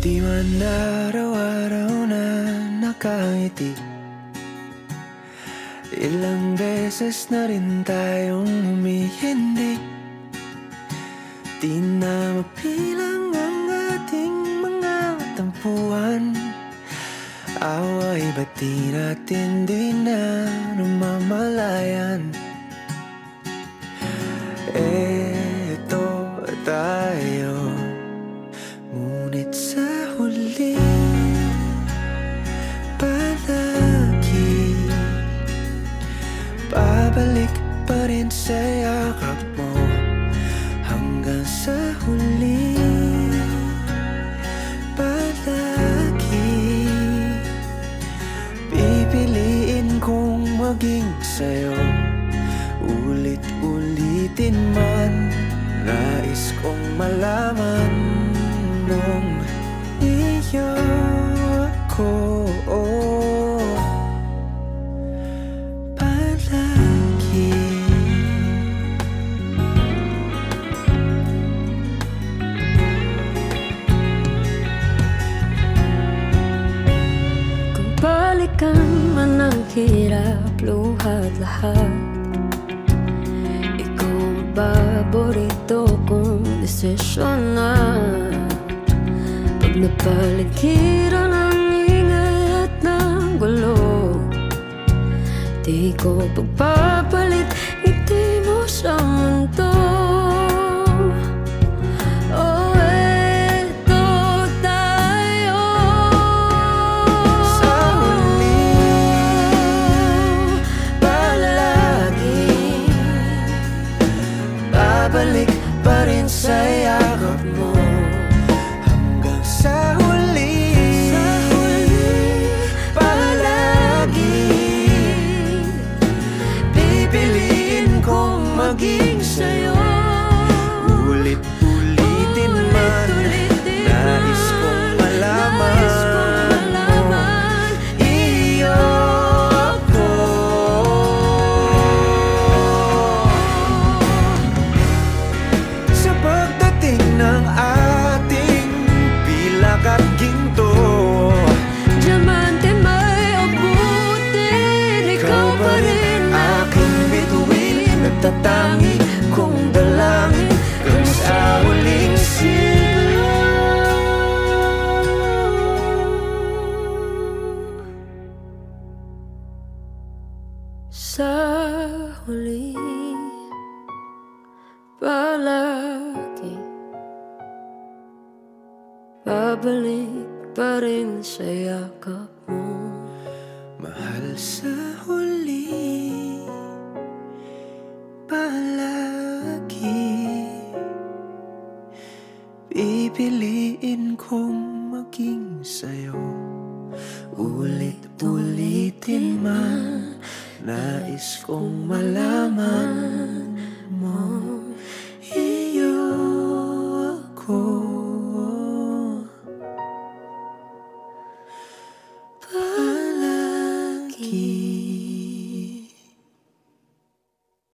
Di man araw-araw na nakangiti, ilang beses na rin tayong humihindi. Di na mapilang ang ating mga tampuhan. Away ba't di natin di na namamalayan? Eto tayo, ngunit sa huli palagi babalik pa rin sa yakap mo. Hanggang sa huli palagi pipiliin kong maging sa'yo. Ulit-ulitin man, nais kong malaman nung iyo ako palagi. Kung balikan man ang hirap, luhat lahat, ikaw ang paborito kong desisyon na. Pag napaligiran ang ingay at ng gulo, di ko pagpapalit ngiti mo sa mundo. Oh, eto tayo Sa huli palagi babalik pa rin sa yakap mo. Hanggang sa huli palagi pipiliin kong maging sa'yo. Ulit-ulitin man, nais kong malaman iyo ako. Sa pagdating ng ating pilak at ginto, diamante may abutin, ikaw pa rin aking bituin, nagtatangi kong dalangin kung sa huling siglo. sa huli palagi babalik pa rin sa yakap mo. Mahal, sa huli palagi pipiliin kong maging sa'yo. Ulit-ulitin man, nais kong malaman